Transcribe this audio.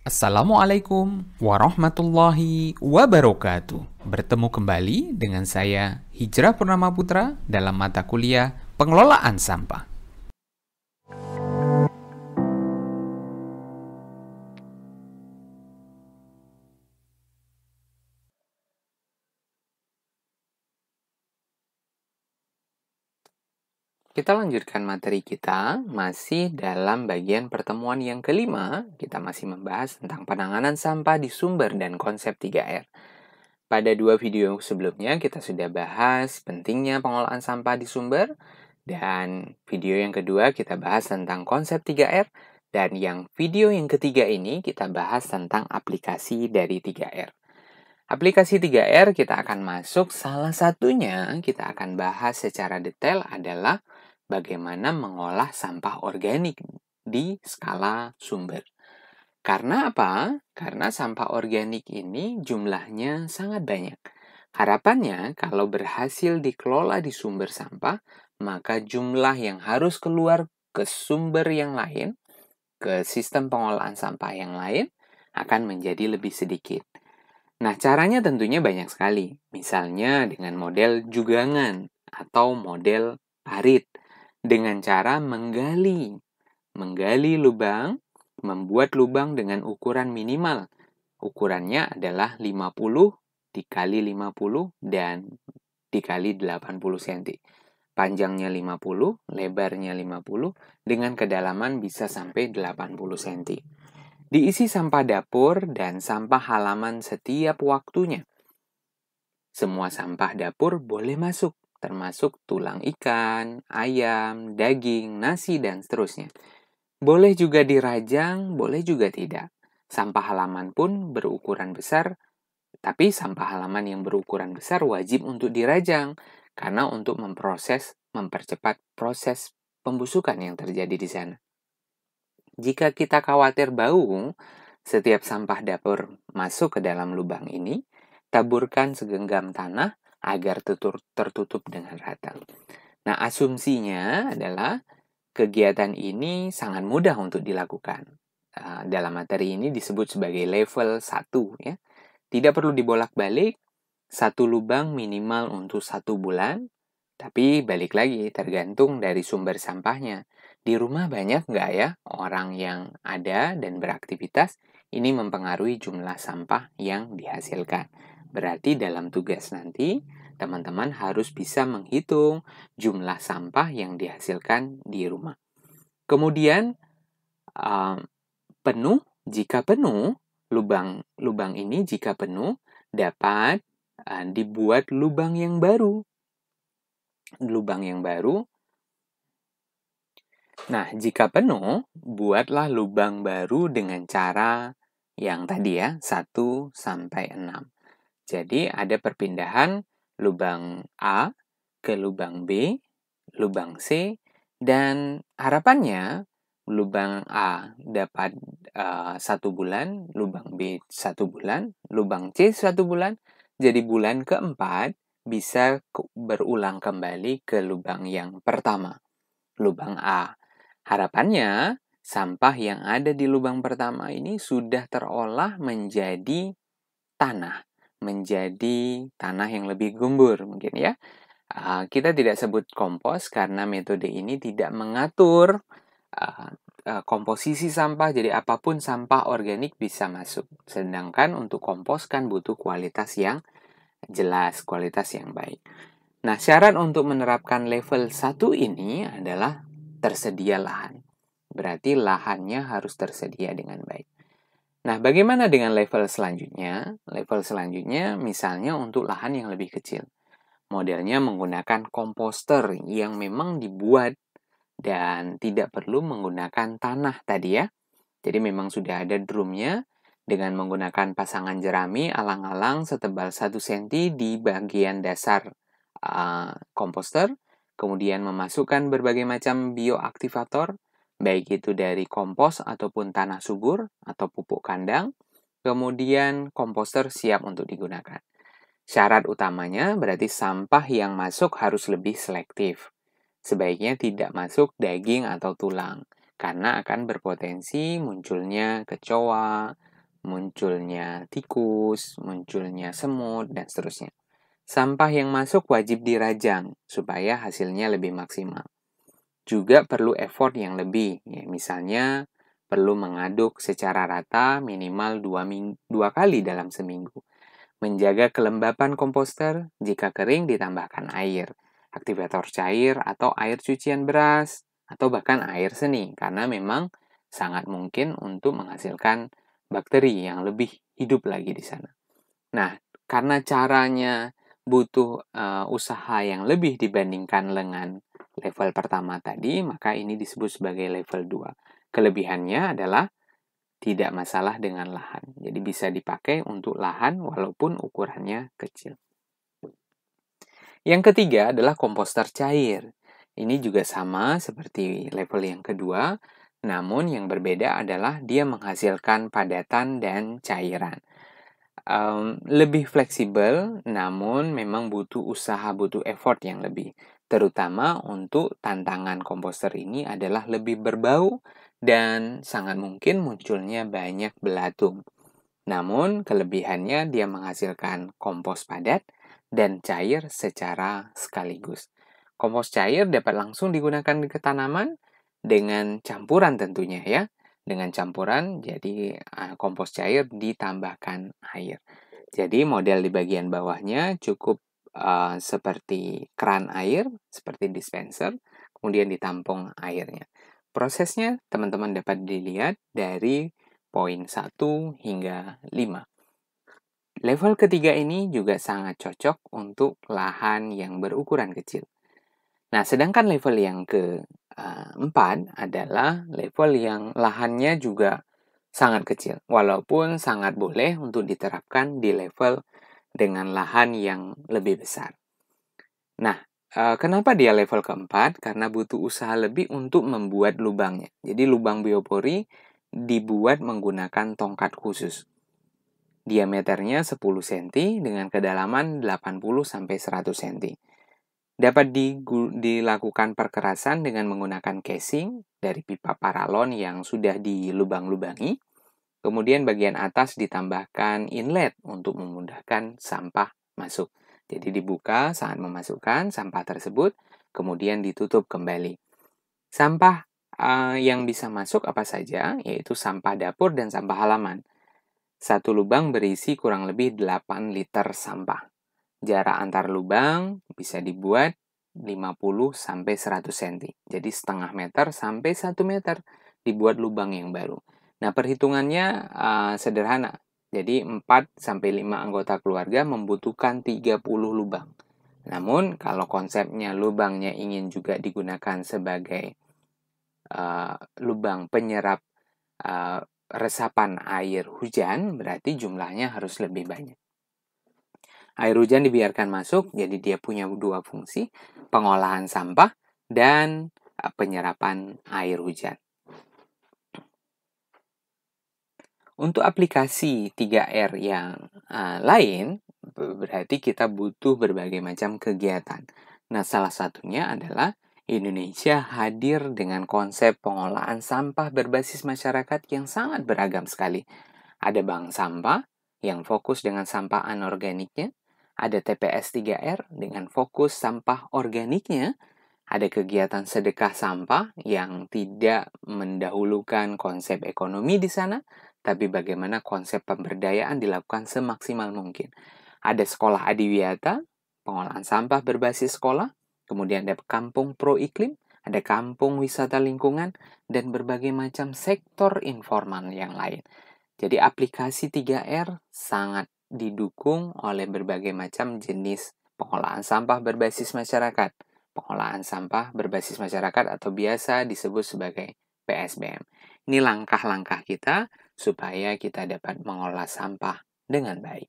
Assalamualaikum warahmatullahi wabarakatuh. Bertemu kembali dengan saya Hijrah Purnama Putra dalam mata kuliah Pengelolaan Sampah. Kita lanjutkan materi kita, masih dalam bagian pertemuan yang kelima, kita masih membahas tentang penanganan sampah di sumber dan konsep 3R. Pada dua video sebelumnya, kita sudah bahas pentingnya pengolahan sampah di sumber, dan video yang kedua kita bahas tentang konsep 3R, dan yang video yang ketiga ini kita bahas tentang aplikasi dari 3R. Aplikasi 3R kita akan masuk, salah satunya kita akan bahas secara detail adalah bagaimana mengolah sampah organik di skala sumber. Karena apa? Karena sampah organik ini jumlahnya sangat banyak. Harapannya kalau berhasil dikelola di sumber sampah, maka jumlah yang harus keluar ke sumber yang lain, ke sistem pengolahan sampah yang lain, akan menjadi lebih sedikit. Nah, caranya tentunya banyak sekali. Misalnya dengan model jugangan atau model parit. Dengan cara menggali lubang, membuat lubang dengan ukuran minimal. Ukurannya adalah 50 dikali 50 dan dikali 80 cm. Panjangnya 50, lebarnya 50, dengan kedalaman bisa sampai 80 cm. Diisi sampah dapur dan sampah halaman setiap waktunya. Semua sampah dapur boleh masuk, termasuk tulang ikan, ayam, daging, nasi, dan seterusnya. Boleh juga dirajang, boleh juga tidak. Sampah halaman pun berukuran besar, tapi sampah halaman yang berukuran besar wajib untuk dirajang, karena untuk mempercepat proses pembusukan yang terjadi di sana. Jika kita khawatir bau, setiap sampah dapur masuk ke dalam lubang ini, taburkan segenggam tanah agar tertutup dengan rata. Nah, asumsinya adalah kegiatan ini sangat mudah untuk dilakukan. Dalam materi ini disebut sebagai level 1. Ya. Tidak perlu dibolak-balik, satu lubang minimal untuk 1 bulan, tapi balik lagi tergantung dari sumber sampahnya. Di rumah banyak nggak ya orang yang ada dan beraktivitas? Ini mempengaruhi jumlah sampah yang dihasilkan. Berarti dalam tugas nanti, teman-teman harus bisa menghitung jumlah sampah yang dihasilkan di rumah. Kemudian, jika penuh, lubang ini jika penuh, dapat dibuat lubang yang baru. Nah, jika penuh, buatlah lubang baru dengan cara yang tadi ya, 1 sampai 6. Jadi ada perpindahan lubang A ke lubang B, lubang C, dan harapannya lubang A dapat 1 bulan, lubang B 1 bulan, lubang C 1 bulan. Jadi bulan keempat bisa berulang kembali ke lubang yang pertama, lubang A. Harapannya, sampah yang ada di lubang pertama ini sudah terolah menjadi tanah yang lebih gembur mungkin ya. Kita tidak sebut kompos karena metode ini tidak mengatur komposisi sampah, jadi apapun sampah organik bisa masuk. Sedangkan untuk kompos kan butuh kualitas yang jelas, kualitas yang baik. Nah, syarat untuk menerapkan level 1 ini adalah tersedia lahan. Berarti lahannya harus tersedia dengan baik. Nah, bagaimana dengan level selanjutnya? Level selanjutnya misalnya untuk lahan yang lebih kecil. Modelnya menggunakan komposter yang memang dibuat dan tidak perlu menggunakan tanah tadi ya. Jadi memang sudah ada drumnya dengan menggunakan pasangan jerami alang-alang setebal 1 cm di bagian dasar komposter. Kemudian memasukkan berbagai macam bioaktivator, baik itu dari kompos ataupun tanah subur atau pupuk kandang. Kemudian komposter siap untuk digunakan. Syarat utamanya berarti sampah yang masuk harus lebih selektif. Sebaiknya tidak masuk daging atau tulang, karena akan berpotensi munculnya kecoa, munculnya tikus, munculnya semut, dan seterusnya. Sampah yang masuk wajib dirajang supaya hasilnya lebih maksimal. Juga perlu effort yang lebih, ya, misalnya perlu mengaduk secara rata minimal 2 kali dalam seminggu. Menjaga kelembapan komposter, jika kering ditambahkan air, aktivator cair atau air cucian beras, atau bahkan air seni, karena memang sangat mungkin untuk menghasilkan bakteri yang lebih hidup lagi di sana. Nah, karena caranya butuh usaha yang lebih dibandingkan dengan level pertama tadi, maka ini disebut sebagai level 2. Kelebihannya adalah tidak masalah dengan lahan. Jadi bisa dipakai untuk lahan walaupun ukurannya kecil. Yang ketiga adalah komposter cair. Ini juga sama seperti level yang kedua, namun yang berbeda adalah dia menghasilkan padatan dan cairan. Lebih fleksibel, namun memang butuh usaha, butuh effort yang lebih. Terutama untuk tantangan komposter ini adalah lebih berbau dan sangat mungkin munculnya banyak belatung. Namun, kelebihannya dia menghasilkan kompos padat dan cair secara sekaligus. Kompos cair dapat langsung digunakan di tanaman dengan campuran tentunya ya. Dengan campuran, jadi kompos cair ditambahkan air. Jadi model di bagian bawahnya cukup seperti keran air, seperti dispenser, kemudian ditampung airnya. Prosesnya teman-teman dapat dilihat dari poin 1 hingga 5. Level ketiga ini juga sangat cocok untuk lahan yang berukuran kecil. Nah, sedangkan level yang keempat adalah level yang lahannya juga sangat kecil, walaupun sangat boleh untuk diterapkan di level dengan lahan yang lebih besar. Nah, kenapa dia level keempat? Karena butuh usaha lebih untuk membuat lubangnya. Jadi lubang biopori dibuat menggunakan tongkat khusus. Diameternya 10 cm dengan kedalaman 80-100 cm. Dapat dilakukan perkerasan dengan menggunakan casing dari pipa paralon yang sudah dilubang-lubangi. Kemudian bagian atas ditambahkan inlet untuk memudahkan sampah masuk. Jadi dibuka saat memasukkan sampah tersebut, kemudian ditutup kembali. Sampah yang bisa masuk apa saja, yaitu sampah dapur dan sampah halaman. Satu lubang berisi kurang lebih 8 liter sampah. Jarak antar lubang bisa dibuat 50-100 cm. Jadi setengah meter sampai 1 meter dibuat lubang yang baru. Nah, perhitungannya sederhana. Jadi 4-5 anggota keluarga membutuhkan 30 lubang. Namun, kalau konsepnya lubangnya ingin juga digunakan sebagai lubang penyerap resapan air hujan, berarti jumlahnya harus lebih banyak. Air hujan dibiarkan masuk, jadi dia punya dua fungsi, pengolahan sampah dan penyerapan air hujan. Untuk aplikasi 3R yang lain, berarti kita butuh berbagai macam kegiatan. Nah, salah satunya adalah Indonesia hadir dengan konsep pengolahan sampah berbasis masyarakat yang sangat beragam sekali. Ada bank sampah yang fokus dengan sampah anorganiknya, ada TPS 3R dengan fokus sampah organiknya, ada kegiatan sedekah sampah yang tidak mendahulukan konsep ekonomi di sana, tapi bagaimana konsep pemberdayaan dilakukan semaksimal mungkin. Ada sekolah adiwiyata, pengolahan sampah berbasis sekolah, kemudian ada kampung pro iklim, ada kampung wisata lingkungan, dan berbagai macam sektor informal yang lain. Jadi aplikasi 3R sangat didukung oleh berbagai macam jenis pengolahan sampah berbasis masyarakat. Pengolahan sampah berbasis masyarakat atau biasa disebut sebagai PSBM. Ini langkah-langkah kita supaya kita dapat mengolah sampah dengan baik.